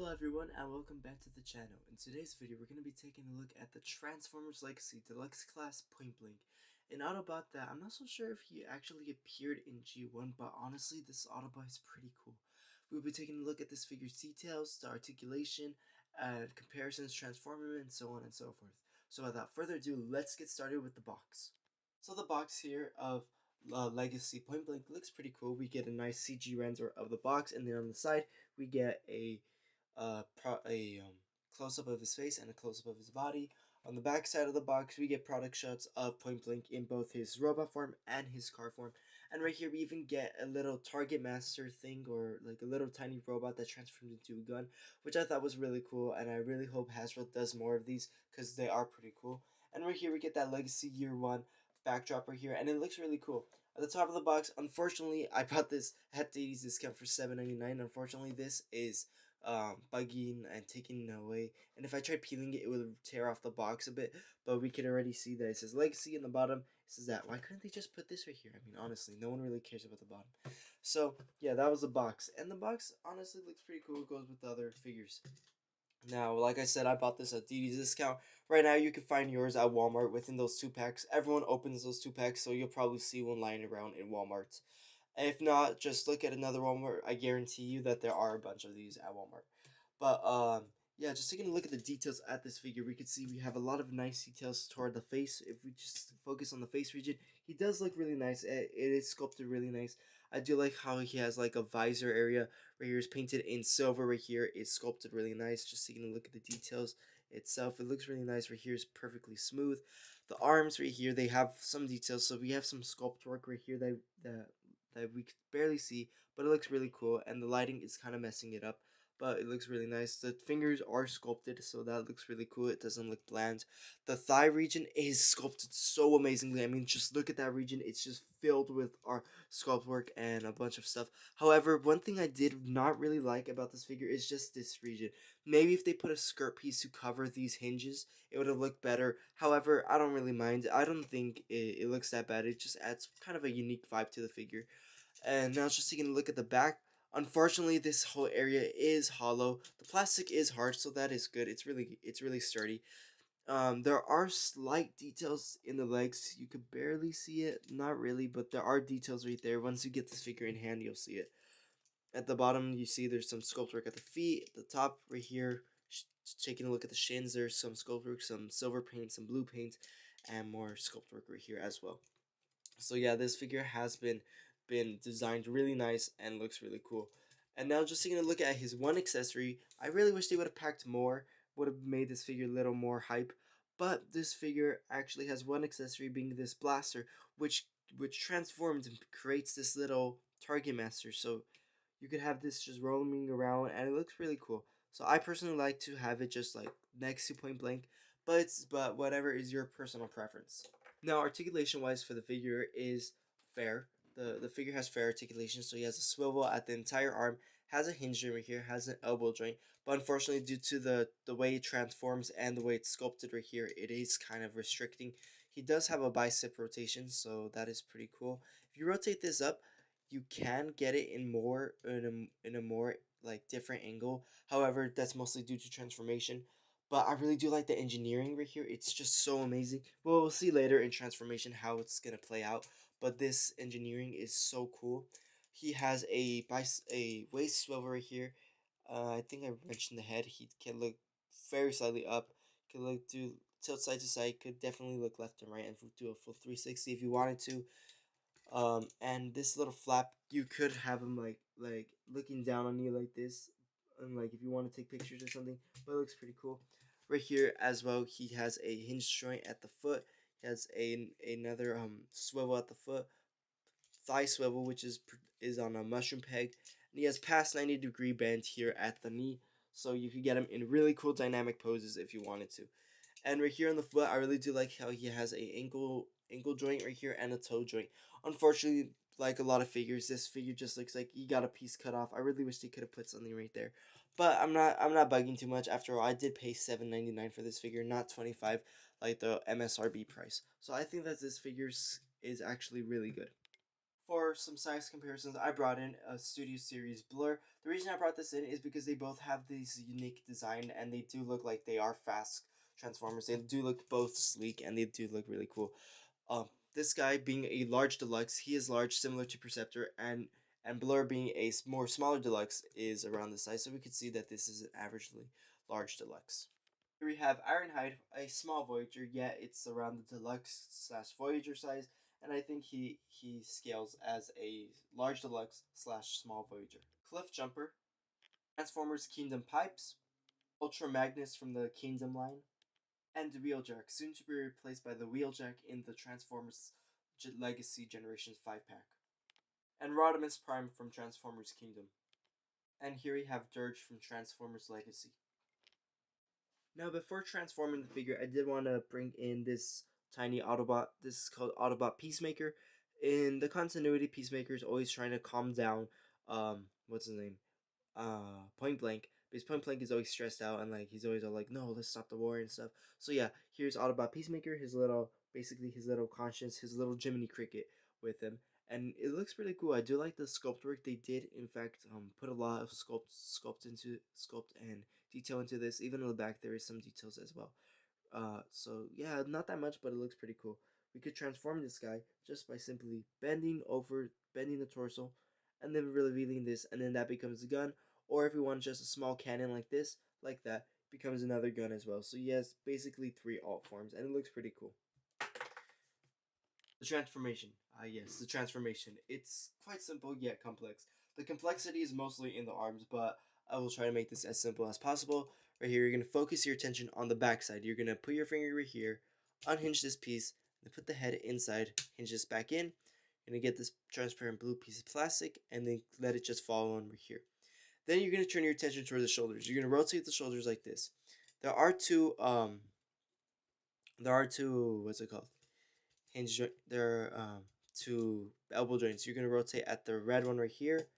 Hello everyone and welcome back to the channel. In today's video we're going to be taking a look at the Transformers Legacy Deluxe Class Pointblank, an Autobot that I'm not so sure if he actually appeared in G1, but honestly this Autobot is pretty cool. We'll be taking a look at this figure's details, the articulation, comparisons, transforming, and so on and so forth. So without further ado, let's get started with the box. So the box here of Legacy Pointblank looks pretty cool. We get a nice CG render of the box, and then on the side we get a close-up of his face and a close-up of his body. On the back side of the box, we get product shots of Pointblank in both his robot form and his car form. And right here, we even get a little Target Master thing, or like a little tiny robot that transforms into a gun, which I thought was really cool. And I really hope Hasbro does more of these because they are pretty cool. And right here, we get that Legacy Year 1 backdrop right here, and it looks really cool. At the top of the box, unfortunately, I bought this at the 80s discount for $7.99. Unfortunately, this is bugging and taking it away, and if I tried peeling it, it would tear off the box a bit. But we could already see that it says Legacy in the bottom. It says that. Why couldn't they just put this right here? I mean, honestly, no one really cares about the bottom. So yeah, that was the box, and the box honestly looks pretty cool. It goes with the other figures. Now, like I said, I bought this at DD's discount. Right now, you can find yours at Walmart within those 2 packs. Everyone opens those 2 packs, so you'll probably see one lying around in Walmart. If not, just look at another Walmart. I guarantee you that there are a bunch of these at Walmart. But yeah, just taking a look at the details at this figure, we can see we have a lot of nice details toward the face. If we just focus on the face region, he does look really nice. It is sculpted really nice. I do like how he has like a visor area right here is painted in silver. Right here is sculpted really nice. Just taking a look at the details itself, it looks really nice. Right here is perfectly smooth. The arms right here, they have some details. So we have some sculpt work right here that we could barely see, but it looks really cool, and the lighting is kind of messing it up, but it looks really nice. The fingers are sculpted, so that looks really cool. It doesn't look bland. The thigh region is sculpted so amazingly. I mean, just look at that region. It's just filled with our sculpt work and a bunch of stuff. However, one thing I did not really like about this figure is just this region. Maybe if they put a skirt piece to cover these hinges, it would have looked better. However, I don't really mind. I don't think it looks that bad. It just adds kind of a unique vibe to the figure. And now just taking a look at the back. Unfortunately, this whole area is hollow. The plastic is hard, so that is good. It's really sturdy. There are slight details in the legs. You could barely see it, not really, but there are details right there. Once you get this figure in hand, you'll see it. At the bottom, you see there's some sculpt work at the feet. At the top, right here, taking a look at the shins, there's some sculpt work, some silver paint, some blue paint, and more sculpt work right here as well. So yeah, this figure has been designed really nice and looks really cool. And now just taking a look at his one accessory, I really wish they would have packed more, would have made this figure a little more hype. But this figure actually has one accessory, being this blaster, which transforms and creates this little target master. So you could have this just roaming around, and it looks really cool. So I personally like to have it just like next to Pointblank, but whatever is your personal preference. Now, articulation wise for the figure is fair. The figure has fair articulation, so he has a swivel at the entire arm, has a hinge joint right here, has an elbow joint, but unfortunately due to the way it transforms and the way it's sculpted right here, it is kind of restricting. He does have a bicep rotation, so that is pretty cool. If you rotate this up, you can get it in a more like different angle. However, that's mostly due to transformation. But I really do like the engineering right here. It's just so amazing. Well, we'll see later in transformation how it's gonna play out. But this engineering is so cool. He has a waist swivel right here. I think I mentioned the head. He can look very slightly up. Can look do tilt side to side. Could definitely look left and right and do a full 360 if you wanted to. And this little flap, you could have him like looking down on you like this, and like if you want to take pictures or something. But it looks pretty cool. Right here as well, he has a hinge joint at the foot. He has another swivel at the foot, thigh swivel, which is on a mushroom peg, and he has past 90-degree bend here at the knee, so you could get him in really cool dynamic poses if you wanted to. And right here on the foot, I really do like how he has a ankle joint right here and a toe joint. Unfortunately, like a lot of figures, this figure just looks like he got a piece cut off. I really wish they could have put something right there. But I'm not bugging too much. After all, I did pay $7.99 for this figure, not 25 like the MSRP price. So I think that this figure is actually really good. For some size comparisons, I brought in a Studio Series Blur. The reason I brought this in is because they both have this unique design and they do look like they are fast Transformers. They do look both sleek and they do look really cool. This guy being a large deluxe, he is large, similar to Perceptor, and Blur being a more smaller deluxe is around the size. So we could see that this is an averagely large deluxe. Here we have Ironhide, a small Voyager, yet it's around the deluxe slash Voyager size, and I think he scales as a large deluxe slash small Voyager. Cliff Jumper, Transformers Kingdom Pipes, Ultra Magnus from the Kingdom line, and Wheeljack, soon to be replaced by the Wheeljack in the Transformers Legacy Generations 5 pack, and Rodimus Prime from Transformers Kingdom. And here we have Dirge from Transformers Legacy. Now, before transforming the figure, I did want to bring in this tiny Autobot. This is called Autobot Peacemaker. In the continuity, Peacemaker is always trying to calm down, what's his name? Pointblank. Because Pointblank is always stressed out and like he's always all like, no, let's stop the war and stuff. So yeah, here's Autobot Peacemaker, basically his little conscience, his little Jiminy Cricket with him. And it looks pretty cool. I do like the sculpt work they did. In fact, put a lot of sculpt and detail into this. Even in the back, there is some details as well. So yeah, not that much, but it looks pretty cool. We could transform this guy just by simply bending the torso, and then revealing this, and then that becomes a gun. Or if we want just a small cannon like this, like that, becomes another gun as well. So yes, basically 3 alt forms, and it looks pretty cool. The transformation. Yes, the transformation. It's quite simple yet complex. The complexity is mostly in the arms, but I will try to make this as simple as possible. Right here, you're going to focus your attention on the back side. You're going to put your finger right here, unhinge this piece, and put the head inside, hinge this back in. You're going to get this transparent blue piece of plastic, and then let it just fall on right here. Then you're going to turn your attention toward the shoulders. You're going to rotate the shoulders like this. There are two, what's it called? Hinge joint. There are two elbow joints. You're gonna rotate at the red one right here,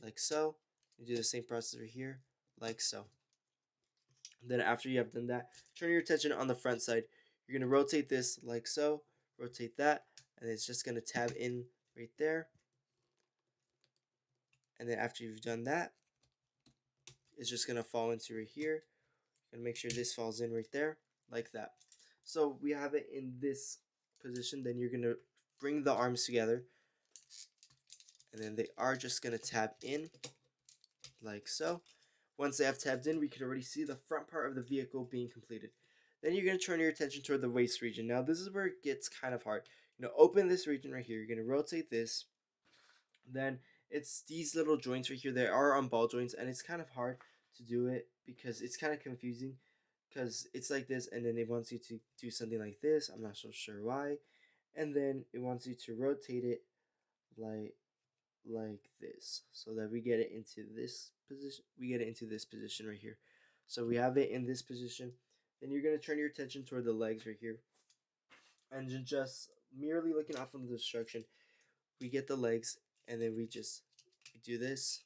like so. You do the same process right here, like so. Then after you have done that, turn your attention on the front side. You're gonna rotate this like so, rotate that, and it's just gonna tab in right there. And then after you've done that, it's just gonna fall into right here. And make sure this falls in right there, like that. So we have it in this position. Then you're gonna bring the arms together, and then they are just gonna tab in like so. Once they have tabbed in, we can already see the front part of the vehicle being completed. Then you're gonna turn your attention toward the waist region. Now this is where it gets kind of hard. Open this region right here. You're gonna rotate this. Then it's these little joints right here. They are on ball joints, and it's kind of hard to do it because it's kind of confusing. Because it's like this, and then it wants you to do something like this. I'm not so sure why. And then it wants you to rotate it like this, so that we get it into this position. We get it into this position right here. So we have it in this position. Then you're gonna turn your attention toward the legs right here, and just merely looking out from the instruction, we get the legs, and then we do this,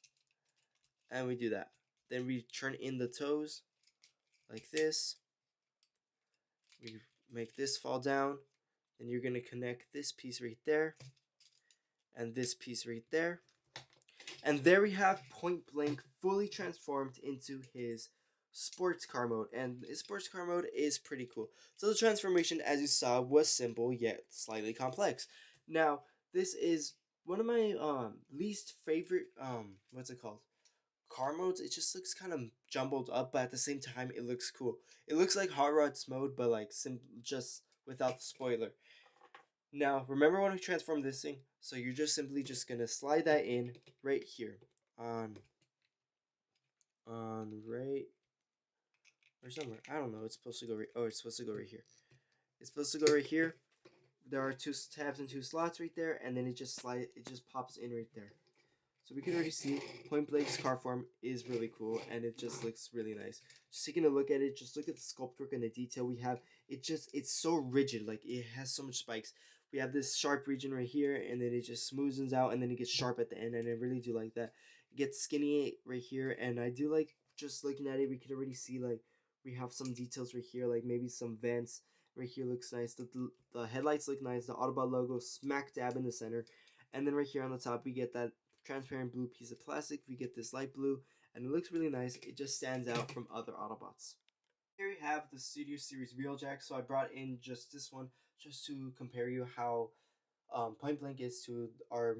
and we do that. Then we turn in the toes like this. We make this fall down. Then you're gonna connect this piece right there and this piece right there. And there we have Pointblank fully transformed into his sports car mode. And his sports car mode is pretty cool. So the transformation, as you saw, was simple yet slightly complex. Now, this is one of my least favorite what's it called? Car modes. It just looks kind of jumbled up, but at the same time it looks cool. It looks like Hot Rod's mode, but like just without the spoiler. Now, remember when we transformed this thing? So you're just simply just gonna slide that in right here on right or somewhere. I don't know. It's supposed to go right. Oh, it's supposed to go right here. It's supposed to go right here. There are 2 tabs and 2 slots right there, and then it just pops in right there. So we can already see Pointblank's car form is really cool, and it just looks really nice. Just taking a look at it, just look at the sculpt work and the detail we have. It's so rigid, like it has so much spikes. We have this sharp region right here, and then it just smoothens out, and then it gets sharp at the end, and I really do like that. It gets skinny right here, and I do like just looking at it. We can already see like we have some details right here, like maybe some vents right here looks nice. The headlights look nice. The Autobot logo smack dab in the center. And then right here on the top, we get that transparent blue piece of plastic. We get this light blue, and it looks really nice. It just stands out from other Autobots. Here we have the Studio Series Wheeljack. So I brought in just this one just to compare you how Pointblank is to our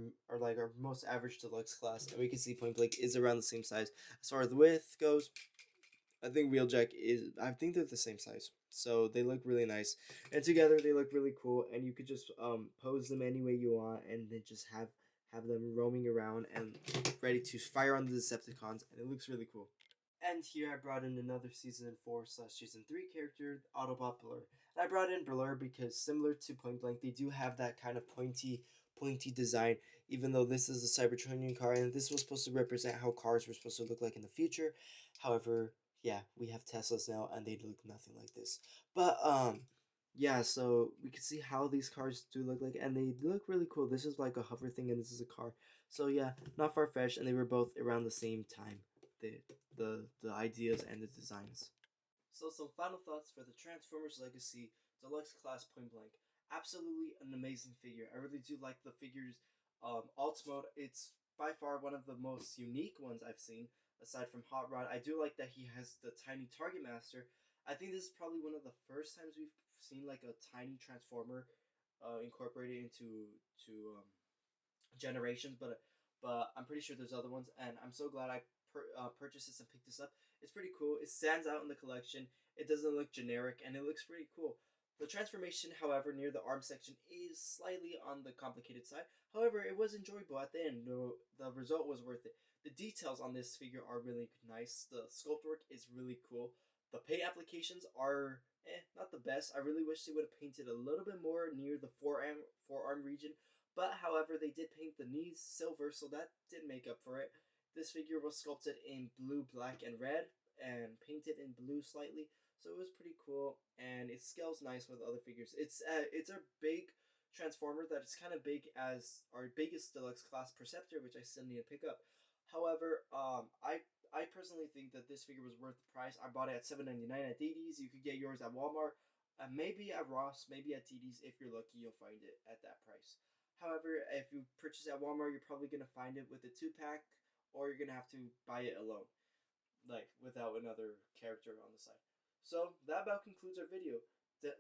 most average deluxe class, and we can see Pointblank is around the same size. As far as the width goes, I think they're the same size. So they look really nice. And together they look really cool, and you could just pose them any way you want and then just have them roaming around and ready to fire on the Decepticons, and it looks really cool. And here I brought in another season 4/season 3 character, Autobot Blur. And I brought in Blur because similar to Pointblank, they do have that kind of pointy design, even though this is a Cybertronian car and this was supposed to represent how cars were supposed to look like in the future. However, yeah, we have Teslas now and they look nothing like this. But yeah, so we can see how these cars do look like, and they look really cool. This is like a hover thing and this is a car. So yeah, not far-fetched, and they were both around the same time. The the ideas and the designs. So some final thoughts for the Transformers Legacy Deluxe Class Pointblank. Absolutely an amazing figure. I really do like the figure's alt mode. It's by far one of the most unique ones I've seen, aside from Hot Rod. I do like that he has the tiny Target Master. I think this is probably one of the first times we've seen like a tiny Transformer incorporated into generations, but I'm pretty sure there's other ones, and I'm so glad I purchased this and picked this up. It's pretty cool. It stands out in the collection. It doesn't look generic, and it looks pretty cool. The transformation, however, near the arm section is slightly on the complicated side. However, it was enjoyable at the end. The result was worth it. The details on this figure are really nice. The sculpt work is really cool. The paint applications are not the best. I really wish they would have painted a little bit more near the forearm region, but however, they did paint the knees silver, so that did make up for it. This figure was sculpted in blue, black, and red, and painted in blue slightly, so it was pretty cool. And it scales nice with other figures. It's a big transformer that is kind of big as our biggest deluxe class Perceptor, which I still need to pick up. However, I personally think that this figure was worth the price. I bought it at $7.99 at DD's. You could get yours at Walmart, maybe at Ross, maybe at TD's. If you're lucky, you'll find it at that price. However, if you purchase it at Walmart, you're probably gonna find it with a 2-pack, or you're gonna have to buy it alone, like without another character on the side. So that about concludes our video.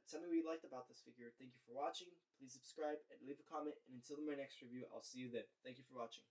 Tell me what you liked about this figure. Thank you for watching. Please subscribe and leave a comment. And until my next review, I'll see you then. Thank you for watching.